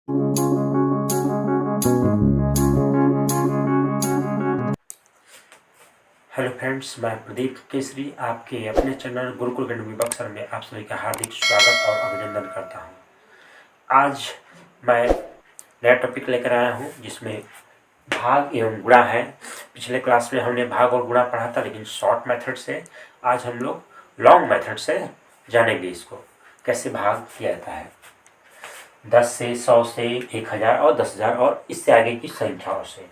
Hello friends, मैं प्रदीप केसरी आपके अपने चैनल गुरुकुल अकेडमी बक्सर में आप सभी का हार्दिक स्वागत और अभिनंदन करता हूं। आज मैं नया टॉपिक लेकर आया हूं जिसमें भाग एवं गुणा है। पिछले क्लास में हमने भाग और गुणा पढ़ा था, लेकिन शॉर्ट मेथड से। आज हम लोग लॉन्ग मेथड से जानेंगे इसको कैसे भाग किया जाता है 10 से, 100 से, 1000 और 10,000 और इससे आगे की संख्याओं से।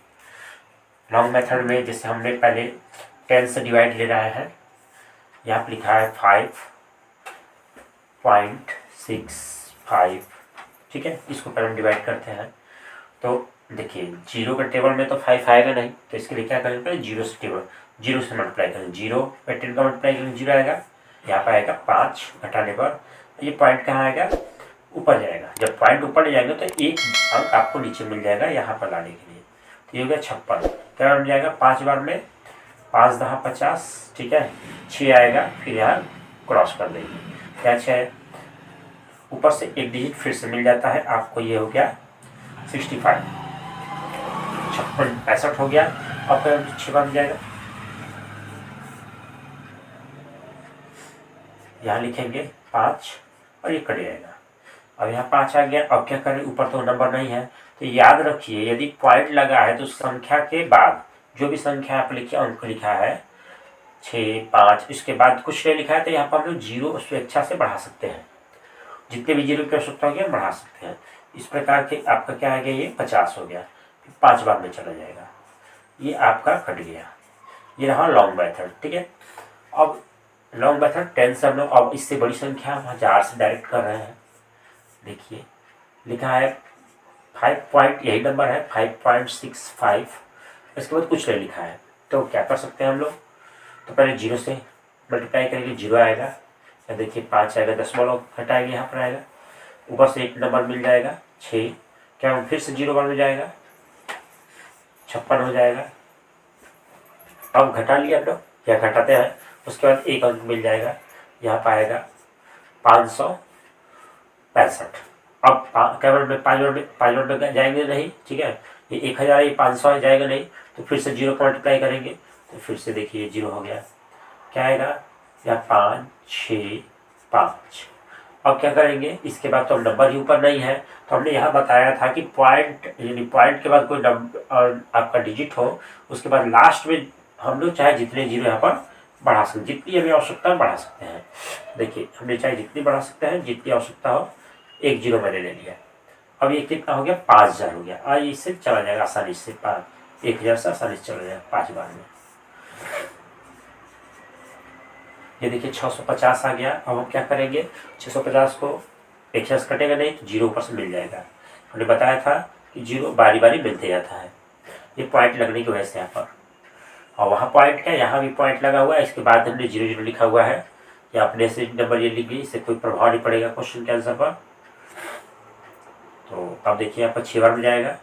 लॉन्ग मेथड में जैसे हमने पहले 10 से डिवाइड ले रहा है, यहाँ पर लिखा है 5.65। ठीक है, इसको पहले हम डिवाइड करते हैं। तो देखिए, जीरो का टेबल में तो 5 आएगा नहीं, तो इसके लिए क्या करेंगे, पहले जीरो से टेबल, जीरो से मल्टीप्लाई करेंगे। जीरो पे 10 का मल्टीप्लाई करेंगे, जीरो आएगा। यहाँ पर आएगा 5 घटाने पर ये पॉइंट कहाँ आएगा, ऊपर जाएगा। जब पॉइंट ऊपर ले जाएगा तो एक अंक आपको नीचे मिल जाएगा यहाँ पर लाने के लिए। तो ये हो गया 56। क्या बन जाएगा, 5 बार में 5 10 50। ठीक है, 6 आएगा, फिर यहाँ क्रॉस कर देंगे। क्या 6 ऊपर से एक डिजिट फिर से मिल जाता है आपको, ये हो गया 65। 56 65 हो गया। अब फिर 6 बन जाएगा, यहाँ लिखेंगे 5 और ये कट जाएगा। अब यहाँ 5 आ गया। अब क्या करें, ऊपर तो नंबर नहीं है, तो याद रखिए यदि पॉइंट लगा है तो संख्या के बाद जो भी संख्या आप लिखिए, अंक लिखा है 6 5, इसके बाद कुछ नहीं लिखा है तो यहाँ पर हम लोग जीरो स्वेच्छा से बढ़ा सकते हैं। जितने भी जीरो की आवश्यकता होगी हम बढ़ा सकते हैं। इस प्रकार के आपका क्या आ गया, ये 50 हो गया। फिर 5 बार में चला जाएगा, ये आपका कट गया। ये रहा लॉन्ग मेथड। ठीक है, अब लॉन्ग मेथड 10 से हम लोग अब इससे बड़ी संख्या 1000 से डायरेक्ट कर रहे हैं। देखिए लिखा है 5 यही नंबर है 5.65। इसके बाद कुछ नहीं लिखा है, तो क्या कर सकते हैं हम लोग, तो पहले जीरो से मल्टीप्लाई करेंगे, जीरो आएगा। या देखिए 5 आएगा, दशमलव घटाएंगे, यहाँ पर आएगा। ऊपर से एक नंबर मिल जाएगा 6। क्या फिर से जीरो बार में जाएगा, 56 हो जाएगा। अब घटा लिया हम लोग, या घटाते हैं, उसके बाद एक अंक मिल जाएगा, यहाँ पर आएगा 565। अब क्या में 5 बार में जाएंगे नहीं। ठीक है, ये 1000 ये 500 जाएगा नहीं, तो फिर से जीरो को मल्टीप्लाई करेंगे, तो फिर से देखिए जीरो हो गया। क्या आएगा, या 5 6 5। अब क्या करेंगे, इसके बाद तो नंबर ही ऊपर नहीं है, तो हमने यहाँ बताया था कि पॉइंट यानी पॉइंट के बाद कोई नंबर और आपका डिजिट हो, उसके बाद लास्ट में हम लोग चाहे जितने जीरो यहाँ पर बढ़ा सकते, जितनी हमें आवश्यकता है बढ़ा सकते हैं। देखिए हमने चाहे जितनी बढ़ा सकते हैं, जितनी आवश्यकता हो। एक जीरो मैंने ले लिया। अब ये कितना हो गया, 5000 हो गया। और इससे चला जाएगा आसानी से, 1000 से आसानी से चला जाएगा 5 बार में। ये देखिए 650 आ गया। अब हम क्या करेंगे, 650 को 1000 से कटेगा नहीं, तो जीरो ऊपर से मिल जाएगा। हमने बताया था कि जीरो बारी बारी मिलते जाता है, ये पॉइंट लगने की वजह से यहाँ पर। और वहाँ पॉइंट क्या, यहाँ भी पॉइंट लगा हुआ है, इसके बाद हमने 0 0 लिखा हुआ है, या अपने से नंबर ये लिख ली, इससे कोई प्रभाव नहीं पड़ेगा क्वेश्चन के आंसर पर। तो अब देखिए यहाँ पर 6 बार में जाएगा,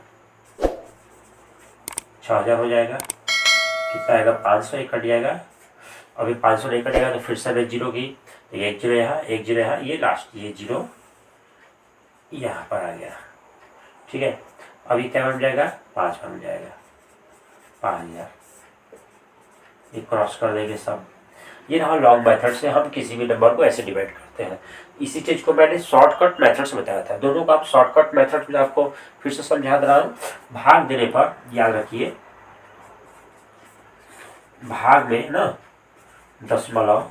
6000 हो जाएगा। कितना आएगा, 500, एक कट जाएगा। अभी 500 नहीं कटेगा तो फिर से जीरो की, तो एक जीरो यहाँ, एक जीरो यहाँ, ये लास्ट ये जीरो यहाँ पर आ गया। ठीक है, अभी क्या बन जाएगा, 5 बन जाएगा, 5000। ये क्रॉस कर देंगे सब। ये रहा लॉन्ग मेथड से हम किसी भी नंबर को ऐसे डिवाइड करते हैं। इसी चीज़ को मैंने शॉर्टकट मेथड से बताया था। दोनों का आप शॉर्टकट मेथड में आपको फिर से समझा दे रहा हूँ। भाग देने पर याद रखिए, भाग में ना दशमलव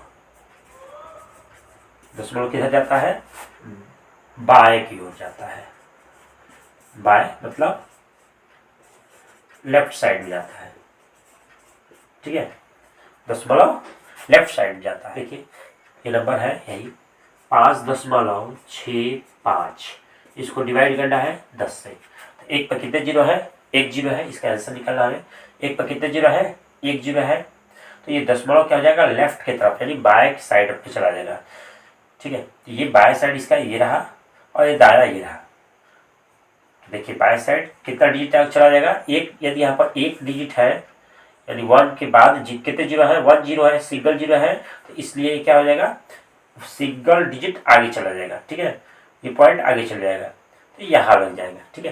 किधर जाता है, बाएं की ओर जाता है। बाएं मतलब लेफ्ट साइड में जाता है। ठीक है, दशमलव लेफ्ट साइड जाता है। देखिए ये नंबर है यही 5.65। इसको डिवाइड करना है 10 से। तो एक पर कितने जीरो है, एक जीरो है, इसका आंसर निकालना है। एक पर कितने जीरो है, एक जीरो है, तो ये दशमलव क्या हो जाएगा, लेफ्ट की तरफ यानी बाएं साइड पे चला जाएगा। ठीक है, तो ये बाएं साइड इसका ये रहा, और ये दायरा ये रहा। देखिए बाएं साइड कितना डिजिट चला जाएगा, एक। यदि यहाँ पर एक डिजिट है यानी 1 के बाद कितने जीरो है, 1 जीरो है, सिंगल जीरो है, तो इसलिए क्या हो जाएगा, सिंगल डिजिट आगे चला जाएगा। ठीक है, ये पॉइंट आगे चल जाएगा। तो यहाँ लग जाएगा। ठीक है,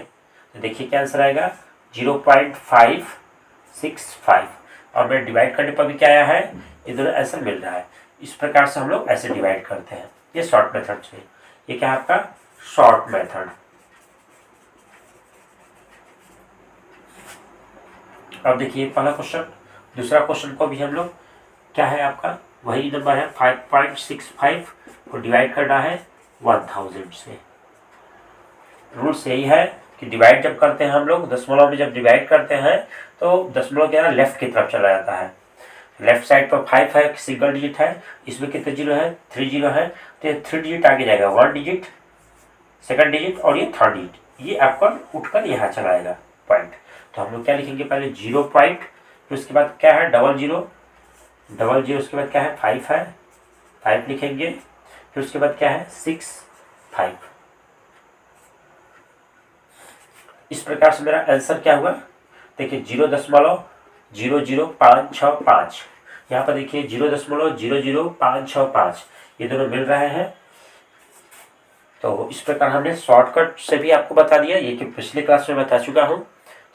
तो देखिए क्या आंसर आएगा 0.565 और मैं डिवाइड करने पर भी क्या आया है, ये दोनों आंसर मिल रहा है। इस प्रकार से हम लोग ऐसे डिवाइड करते हैं, ये शॉर्ट मेथड से। ये क्या है आपका शॉर्ट मेथड। अब देखिए पहला क्वेश्चन, दूसरा क्वेश्चन को भी हम लोग क्या है आपका वही नंबर है 5.65 को डिवाइड करना है 1000 से। रूल्स यही है कि डिवाइड जब करते हैं हम लोग दशमलव में जब डिवाइड करते हैं तो दशमलव क्या है लेफ्ट की तरफ चला जाता है। लेफ्ट साइड पर 5 है, सिंगल डिजिट है, इसमें कितने जीरो है 3 जीरो है, तो ये 3 डिजिट आगे जाएगा, 1 डिजिट, सेकंड डिजिट और ये थर्ड डिजिट, ये आपका उठकर यहाँ चला आएगा पॉइंट। तो हम लोग क्या लिखेंगे पहले 0 पॉइंट, फिर उसके बाद क्या है डबल जीरो, उसके बाद क्या है 5 है, 5 लिखेंगे, फिर उसके बाद क्या है 6 5। इस प्रकार से मेरा आंसर क्या हुआ, देखिए 0.00565, यहाँ पर देखिए 0.00565 ये दोनों मिल रहे हैं। तो इस प्रकार हमने शॉर्टकट से भी आपको बता दिया, ये कि पिछले क्लास में बता चुका हूँ।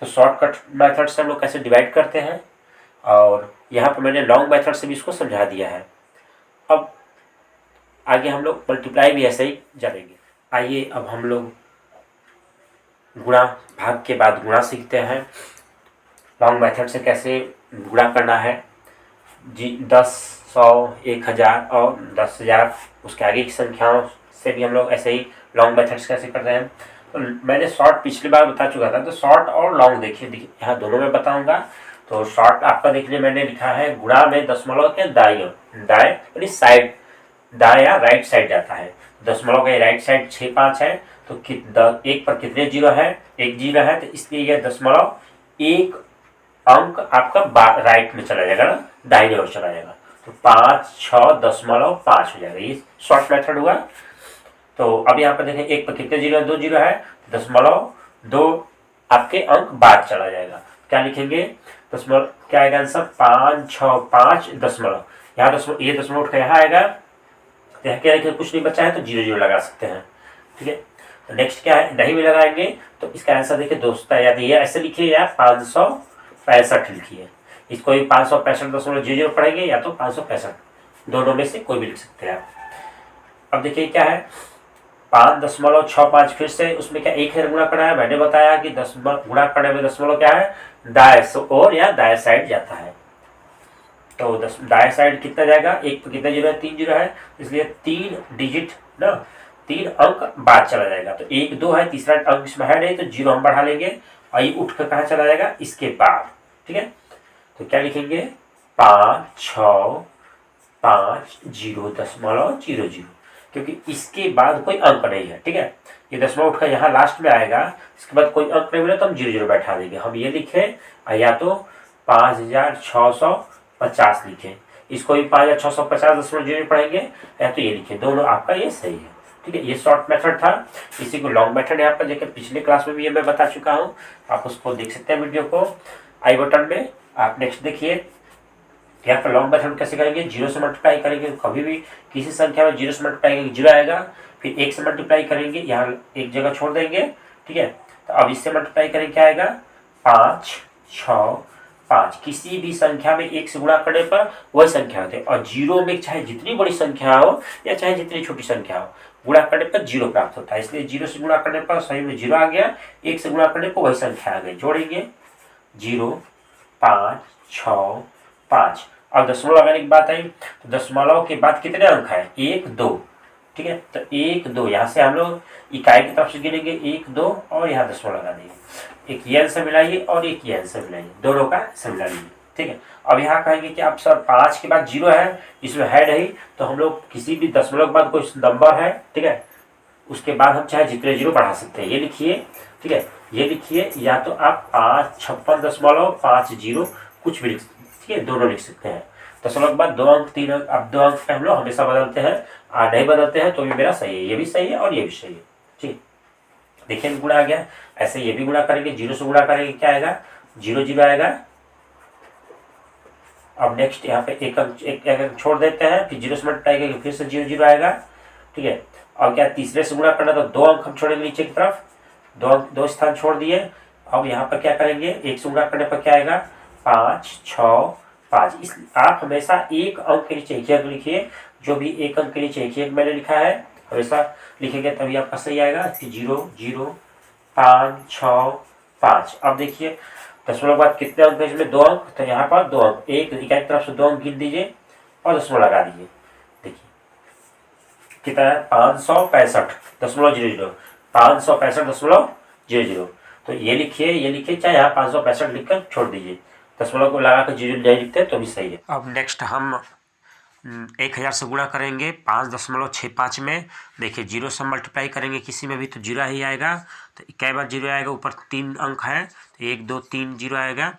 तो शॉर्टकट मेथड से हम लोग कैसे डिवाइड करते हैं, और यहाँ पर मैंने लॉन्ग मेथड से भी इसको समझा दिया है। अब आगे हम लोग मल्टीप्लाई भी ऐसे ही जानेंगे। आइए अब हम लोग गुणा भाग के बाद गुणा सीखते हैं। लॉन्ग मेथड से कैसे गुणा करना है, 10, 100, 1000 और 10,000 उसके आगे की संख्याओं से भी हम लोग ऐसे ही लॉन्ग मेथड्स कैसे करते हैं। तो मैंने शॉर्ट पिछली बार बता चुका था, तो शॉर्ट और लॉन्ग देखिए यहाँ दोनों में बताऊंगा। तो शॉर्ट आपका देखिए मैंने लिखा है गुणा में दशमलव के दाएं यानी साइड, दाएं या राइट साइड जाता है। दशमलव के राइट साइड 6 5 है, तो एक पर कितने जीरो है, 1 जीरो है, तो इसलिए यह दशमलव एक अंक आपका राइट में चला जाएगा ना, दाहिने ओर चला जाएगा, तो 5.6.5 हो जाएगा। ये शॉर्ट मेथड हुआ। तो अब यहाँ पर देखें एक पर कितने जीरो है, 2 जीरो है, 0.2 आपके अंक बाद चला जाएगा। क्या लिखेंगे दशमलव, क्या आएगा आंसर 565 दशमलव, यहाँ दशमलव, ये दशमलव उठ कर यहाँ आएगा, तो यहाँ क्या कुछ नहीं बचा है तो 0 0 लगा सकते हैं। ठीक है, तो नेक्स्ट क्या है नहीं भी लगाएंगे, तो इसका आंसर देखिए दोस्तों याद ये ऐसे लिखिए या 565 लिखिए, इसको भी 565.00 पढ़ेंगे या तो 565, दोनों में से कोई भी लिख सकते हैं आप। अब देखिए क्या है 5.65, फिर से उसमें क्या 1000 गुणा करना है। मैंने बताया कि गुणा करने में दशमलव क्या है दाएं ओर या दाएं साइड जाता है। तो दाएं साइड कितना जाएगा, एक पर कितना जीरो है 3 जीरो है, इसलिए 3 डिजिट ना 3 अंक बाद चला जाएगा। तो 1 2 है, तीसरा अंक इसमें है नहीं, तो 0 हम बढ़ा लेंगे और ये उठ कर कहाँ चला जाएगा इसके बाद। ठीक है, तो क्या लिखेंगे 565.000, क्योंकि इसके बाद कोई अंक नहीं है। ठीक है, ये दशमलव उठकर यहाँ लास्ट में आएगा, इसके बाद कोई अंक नहीं मिला तो हम 0 0 बैठा देंगे। हम ये लिखें या तो 5650 लिखें, इसको भी 5650.0 पढ़ेंगे, या तो ये लिखें, दोनों आपका ये सही है। ठीक है, ये शॉर्ट मेथड था। इसी को लॉन्ग मेथड यहाँ पर देखिए पिछले क्लास में भी ये मैं बता चुका हूँ, आप उसको देख सकते हैं वीडियो को आई बटन में। आप नेक्स्ट देखिए यहाँ पर लॉन्ग मेथड कैसे करेंगे, 0 से मल्टीप्लाई करेंगे, कभी भी किसी संख्या में 0 से मल्टीप्लाई करेंगे 0 आएगा, फिर 1 से मल्टीप्लाई करेंगे, यहाँ एक जगह छोड़ देंगे। ठीक है, तो अब इससे मल्टीप्लाई करेंगे क्या आएगा 5 6 5, किसी भी संख्या में 1 से गुणा करने पर वही संख्या होती है, और 0 में चाहे जितनी बड़ी संख्या हो या चाहे जितनी छोटी संख्या हो, गुणा करने पर 0 प्राप्त होता है। इसलिए 0 से गुणा करने पर सही में 0 आ गया, 1 से गुणा करने पर वही संख्या आ गई, जोड़ेंगे 0 5 6 5। अब दशमलव लगाने की बात आई, तो दशमलव के बाद कितने अंक है 1 2। ठीक है, तो 1 2 यहाँ से हम लोग इकाई की तरफ से गिनेंगे 1 2 और यहाँ दशमलव लगा देंगे, एक ये आंसर मिलाइए और एक ये आंसर मिलाइए, दोनों का आंसर मिला लीजिए। ठीक है, अब यहाँ कहेंगे कि आप सर 5 के बाद 0 है, इसमें है नहीं, तो हम लोग किसी भी दशमलव के बाद कोई नंबर है, ठीक है, उसके बाद हम चाहे जितने 0 बढ़ा सकते हैं, ये लिखिए। ठीक है, ये लिखिए, या तो आप 556.50 कुछ भी लिख, ठीक है, दोनों लिख सकते हैं। दशमलव के बाद 2 अंक 3 अंक, अब 2 अंक पे हम लोग हमेशा बदलते हैं, नहीं बदलते हैं तो भी मेरा सही है, ये भी सही है और ये भी सही है। ठीक, देखिए गुणा आ गया, ऐसे ये भी गुणा करेंगे, 0 से गुणा करेंगे क्या आएगा 0 0 आएगा। अब नेक्स्ट यहाँ पे एक अंक छोड़ देते हैं, फिर 0 से मल्टीप्लाई करेंगे, फिर से 0 0 आएगा। ठीक है, अब क्या तीसरे से गुणा करना, तो 2 अंक हम छोड़ेंगे नीचे की तरफ, दो स्थान छोड़ दिए। अब यहाँ पर क्या करेंगे, 1 से गुणा करने पर क्या आएगा, 5 6 5। इस आप हमेशा एक अंक के नीचे एक अंक लिखिए, जो भी एक अंक के नीचे एक अंक मैंने लिखा है हमेशा लिखेंगे तभी आपका सही आएगा कि 0 0 5 6 5। अब देखिए दशमलव के बाद कितने अंक है इसमें, 2 अंक, तो यहाँ पर 2 अंक, एक इकाई की तरफ से 2 अंक गिन दीजिए और दशमलव लगा दीजिए। देखिए कितना है, 565.00, 565.00। तो ये लिखिए चाहे यहाँ 565 लिखकर छोड़ दीजिए, दशमलव को लगा कर 0 नहीं लिखते तो भी सही है। अब नेक्स्ट हम 1000 से गुणा करेंगे 5.65 में। देखिए 0 से मल्टीप्लाई करेंगे किसी में भी तो 0 ही आएगा, तो कई बार 0 आएगा, ऊपर 3 अंक है तो 1 2 3 0 आएगा।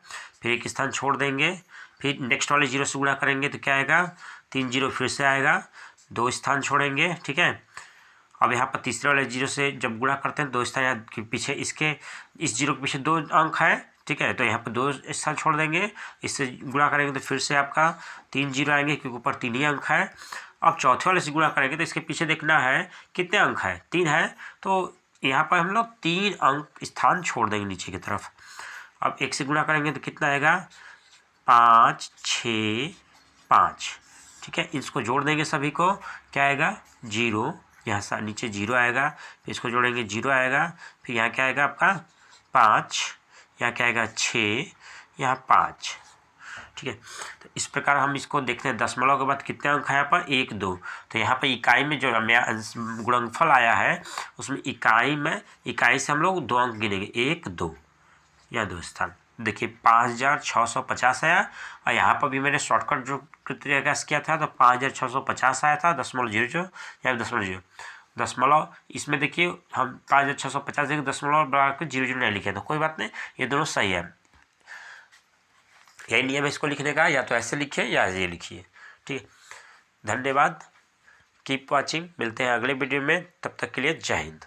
फिर एक स्थान छोड़ देंगे, फिर नेक्स्ट वाले 0 से गुणा करेंगे तो क्या आएगा, 3 0 फिर से आएगा, 2 स्थान छोड़ेंगे, ठीक है। अब यहाँ पर तीसरे वाले 0 से जब गुणा करते हैं 2 स्थान यहाँ पीछे, इसके इस 0 के पीछे 2 अंक है, ठीक है, तो यहाँ पर 2 स्थान छोड़ देंगे, इससे गुणा करेंगे तो फिर से आपका 3 0 आएंगे क्योंकि ऊपर 3 ही अंक है। अब चौथे वाले से गुणा करेंगे तो इसके पीछे देखना है कितने अंक है, 3 है, तो यहाँ पर हम लोग 3 अंक स्थान छोड़ देंगे नीचे की तरफ। अब 1 से गुणा करेंगे तो कितना आएगा, 5 6 5, ठीक है। इसको जोड़ देंगे सभी को, क्या आएगा 0, यहाँ से नीचे 0 आएगा, फिर इसको जोड़ेंगे 0 आएगा, फिर यहाँ क्या आएगा आपका 5, यहाँ क्या आएगा 6, यहाँ 5, ठीक है। तो इस प्रकार हम इसको देखते हैं दशमलव के बाद कितने अंक है यहाँ पर, 1 2। तो यहाँ पर इकाई में जो गुणनफल आया है उसमें इकाई से हम लोग 2 अंक गिनेंगे, 1 2, या 2 स्थान। देखिए 5650 आया, और यहाँ पर भी मैंने शॉर्टकट जो प्रयास किया था तो 5650 आया था, .00 या दशमलव। इसमें देखिए हम 5650 देखिए दशमलव बढ़ा के 00 नहीं लिखे, तो कोई बात नहीं, ये दोनों सही है। यही नियम है इसको लिखने का, या तो ऐसे लिखिए या ये लिखिए, ठीक है। धन्यवाद, कीप वॉचिंग, मिलते हैं अगले वीडियो में, तब तक के लिए जय हिंद।